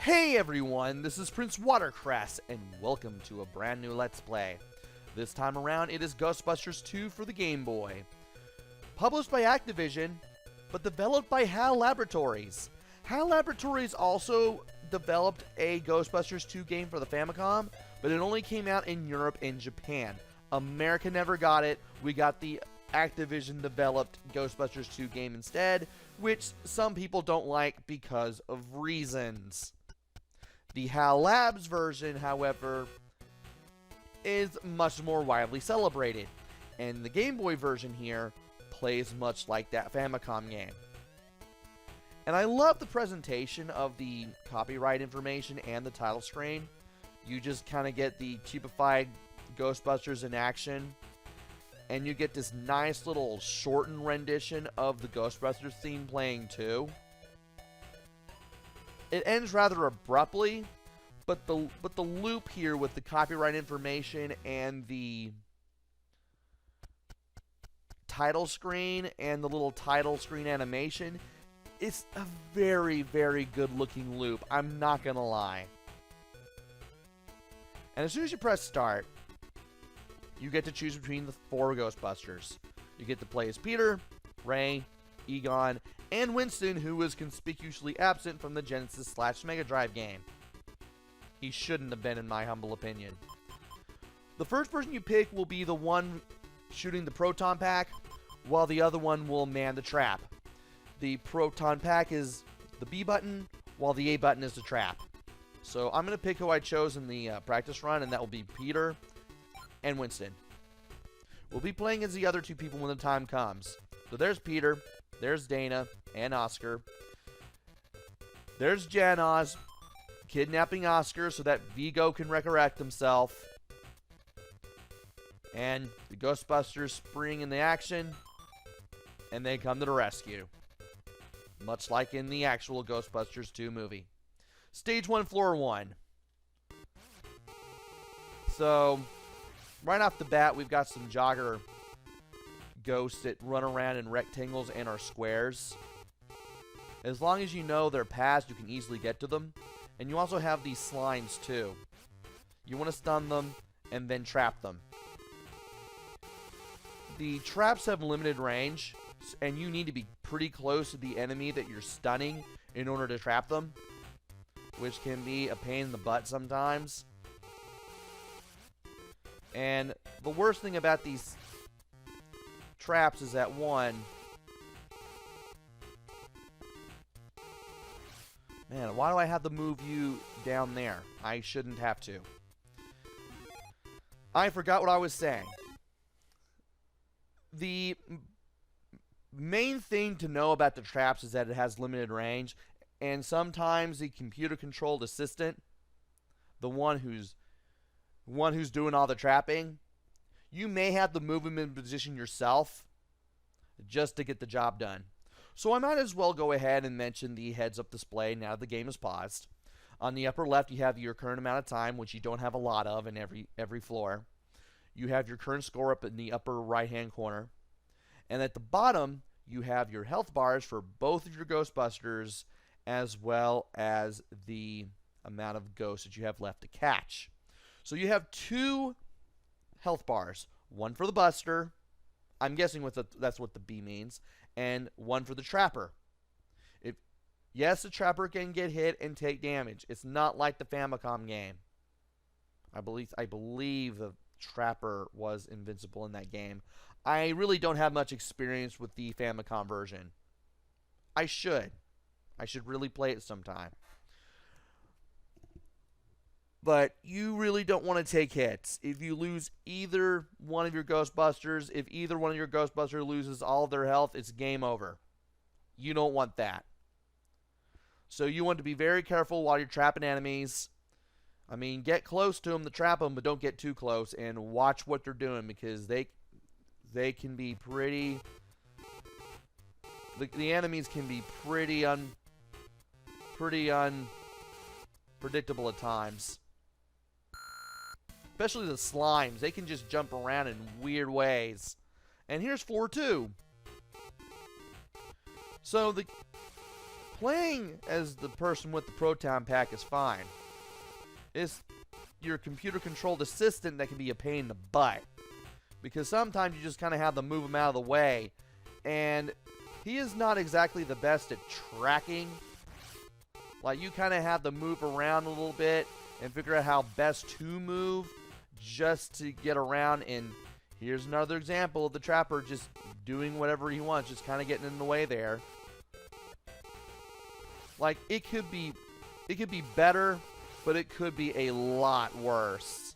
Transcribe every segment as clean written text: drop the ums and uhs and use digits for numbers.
Hey everyone, this is PrinceWatercress, and welcome to a brand new Let's Play. This time around, it is Ghostbusters 2 for the Game Boy. Published by Activision, but developed by HAL Laboratories. HAL Laboratories also developed a Ghostbusters 2 game for the Famicom, but it only came out in Europe and Japan. America never got it. We got the Activision-developed Ghostbusters 2 game instead, which some people don't like because of reasons. The HAL Labs version, however, is much more widely celebrated, and the Game Boy version here plays much like that Famicom game. And I love the presentation of the copyright information and the title screen. You just kind of get the cheapified Ghostbusters in action, and you get this nice little shortened rendition of the Ghostbusters theme playing too. It ends rather abruptly, but the loop here with the copyright information and the title screen and the little title screen animation, it's a very, very good looking loop. I'm not gonna lie. And as soon as you press start, you get to choose between the 4 Ghostbusters. You get to play as Peter, Ray, Egon, and Winston, who was conspicuously absent from the Genesis/Mega Drive game. He shouldn't have been, in my humble opinion. The first person you pick will be the one shooting the proton pack, while the other one will man the trap. The proton pack is the B button, while the A button is the trap. So I'm going to pick who I chose in the practice run, and that will be Peter and Winston. We'll be playing as the other 2 people when the time comes. So there's Peter, there's Dana, and Oscar. There's Janosz, kidnapping Oscar so that Vigo can resurrect himself. And the Ghostbusters spring into action, and they come to the rescue. Much like in the actual Ghostbusters 2 movie. Stage 1, Floor 1. So, right off the bat, we've got some jogger ghosts that run around in rectangles and are squares. As long as you know their paths, you can easily get to them. And you also have these slimes too. You want to stun them and then trap them. The traps have limited range, and you need to be pretty close to the enemy that you're stunning in order to trap them, which can be a pain in the butt sometimes. And the worst thing about these traps is that, one, man, why do I have to move you down there? I shouldn't have to. I forgot what I was saying. The main thing to know about the traps is that it has limited range, and sometimes the computer-controlled assistant, the one who's doing all the trapping, you may have to move him in position yourself just to get the job done. So I might as well go ahead and mention the heads-up display now the game is paused. On the upper left, you have your current amount of time, which you don't have a lot of in every floor. You have your current score up in the upper right-hand corner. And at the bottom, you have your health bars for both of your Ghostbusters, as well as the amount of ghosts that you have left to catch. So you have 2 health bars. One for the Buster. I'm guessing that's what the B means. And one for the Trapper. Yes, the Trapper can get hit and take damage. It's not like the Famicom game. I believe the Trapper was invincible in that game. I really don't have much experience with the Famicom version. I should really play it sometime. But you really don't want to take hits. If you lose either one of your Ghostbusters, if either one of your Ghostbusters loses all of their health, it's game over. You don't want that. So you want to be very careful while you're trapping enemies. I mean, get close to them to trap them, but don't get too close, and watch what they're doing, because they can be pretty... The enemies can be pretty unpredictable at times. Especially the slimes. They can just jump around in weird ways. And here's floor 2. So the playing as the person with the Proton Pack is fine. It's your computer-controlled assistant that can be a pain in the butt. Because sometimes you just kind of have to move him out of the way. And he is not exactly the best at tracking. Like, you kind of have to move around a little bit and figure out how best to move just to get around. And here's another example of the Trapper just doing whatever he wants, just kind of getting in the way there. Like, it could be better, but it could be a lot worse.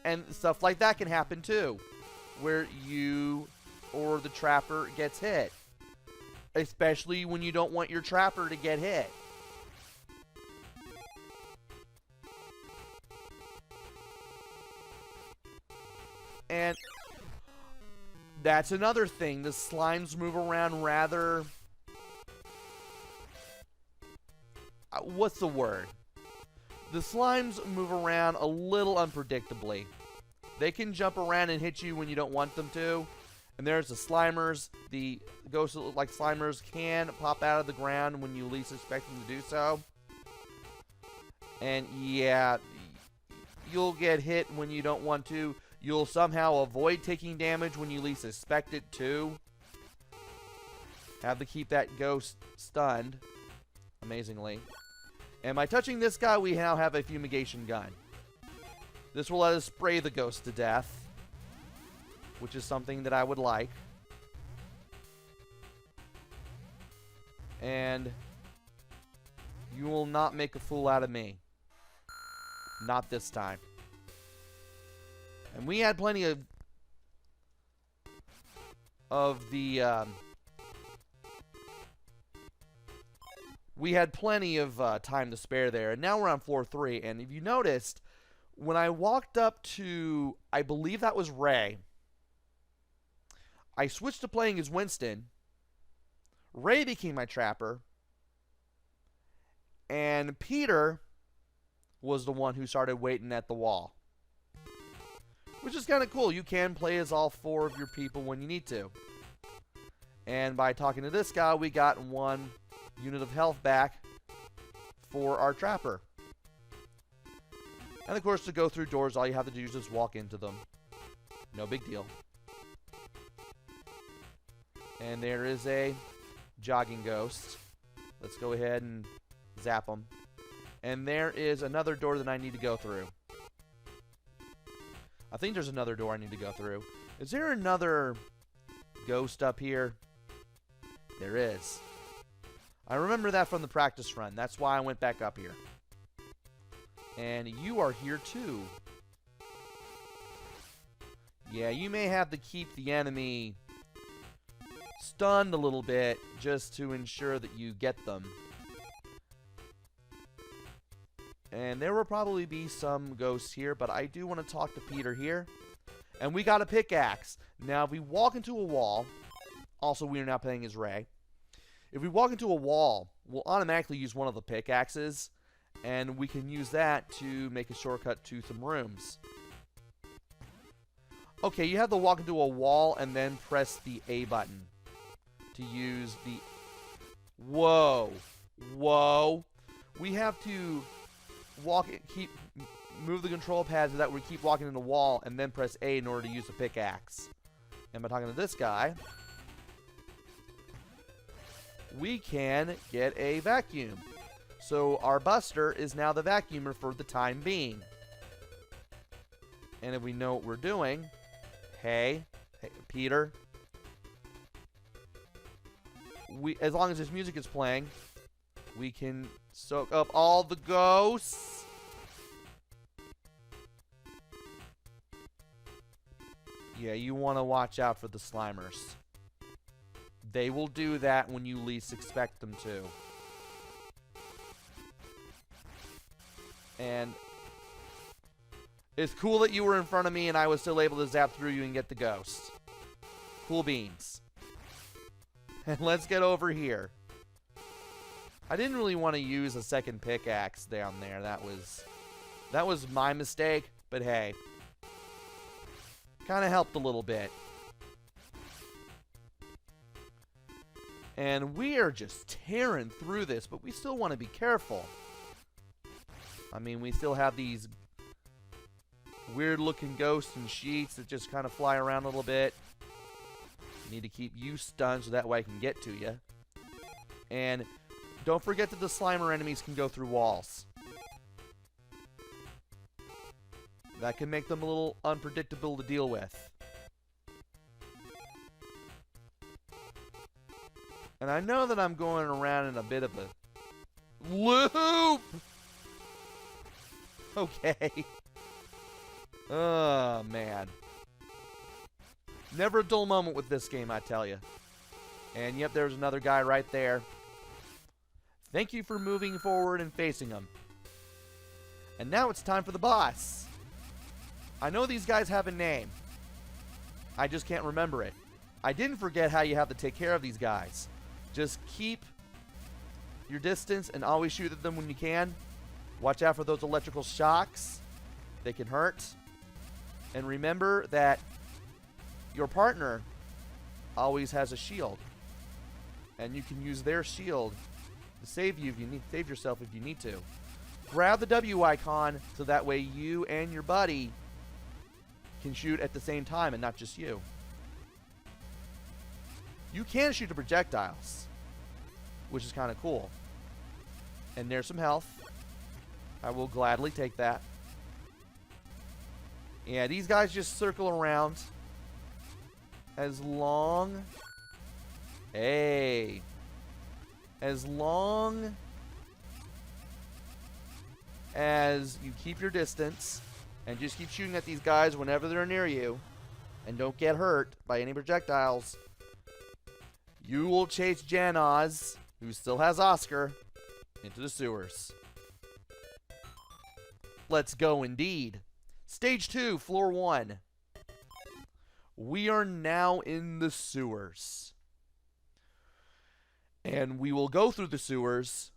And stuff like that can happen too, where you or the Trapper gets hit. Especially when you don't want your Trapper to get hit. And that's another thing. The slimes move around rather... what's the word? The slimes move around a little unpredictably. They can jump around and hit you when you don't want them to. And there's the Slimers. The ghosts that look like Slimers can pop out of the ground when you least expect them to do so. And yeah, you'll get hit when you don't want to. You'll somehow avoid taking damage when you least expect it to. Have to keep that ghost stunned, amazingly. And by touching this guy, we now have a fumigation gun. This will let us spray the ghost to death, which is something that I would like. And you will not make a fool out of me. Not this time. And we had plenty of the... we had plenty of time to spare there. And now we're on floor 3. And if you noticed, when I walked up to... I believe that was Ray. I switched to playing as Winston. Ray became my Trapper. And Peter was the one who started waiting at the wall. Which is kind of cool. You can play as all 4 of your people when you need to. And by talking to this guy, we got 1 unit of health back for our Trapper. And of course, to go through doors, all you have to do is just walk into them. No big deal. And there is a jogging ghost. Let's go ahead and zap them. And there is another door that I need to go through. I think there's another door I need to go through. Is there another ghost up here? There is. I remember that from the practice run. That's why I went back up here. And you are here too. Yeah, you may have to keep the enemy stunned a little bit just to ensure that you get them. And there will probably be some ghosts here, but I do want to talk to Peter here. And we got a pickaxe. Now, if we walk into a wall, also we are now playing as Ray. If we walk into a wall, we'll automatically use one of the pickaxes, and we can use that to make a shortcut to some rooms. Okay, you have to walk into a wall and then press the A button to use the... Whoa. Whoa. We have to move the control pad so that we keep walking in the wall and then press A in order to use the pickaxe. And by talking to this guy, we can get a vacuum. So our Buster is now the vacuumer for the time being. And if we know what we're doing, hey Peter, as long as this music is playing, we can soak up all the ghosts. Yeah, you want to watch out for the Slimers. They will do that when you least expect them to. And it's cool that you were in front of me and I was still able to zap through you and get the ghost. Cool beans. And let's get over here. I didn't really want to use a second pickaxe down there. That was my mistake, but hey. Kind of helped a little bit. And we are just tearing through this, but we still want to be careful. I mean, we still have these weird-looking ghosts and sheets that just kind of fly around a little bit. Need to keep you stunned so that way I can get to you. And don't forget that the Slimer enemies can go through walls. That can make them a little unpredictable to deal with. And I know that I'm going around in a bit of a loop! Okay. Oh, man. Never a dull moment with this game, I tell you. And yep, there's another guy right there. Thank you for moving forward and facing him. And now it's time for the boss. I know these guys have a name. I just can't remember it. I didn't forget how you have to take care of these guys. Just keep your distance and always shoot at them when you can. Watch out for those electrical shocks. They can hurt. And remember that your partner always has a shield. And you can use their shield to save you if you need, save yourself if you need to. Grab the W icon so that way you and your buddy can shoot at the same time and not just you. You can shoot the projectiles, which is kind of cool. And there's some health. I will gladly take that. Yeah, these guys just circle around as long... Hey. As long as you keep your distance and just keep shooting at these guys whenever they're near you and don't get hurt by any projectiles, you will chase Janosz, who still has Oscar, into the sewers. Let's go indeed. Stage 2, Floor 1. We are now in the sewers. And we will go through the sewers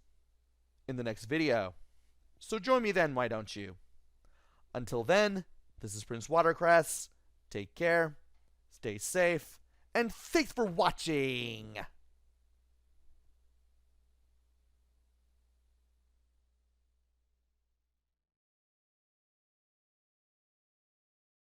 in the next video. So join me then, why don't you? Until then, this is PrinceWatercress. Take care, stay safe, and thanks for watching!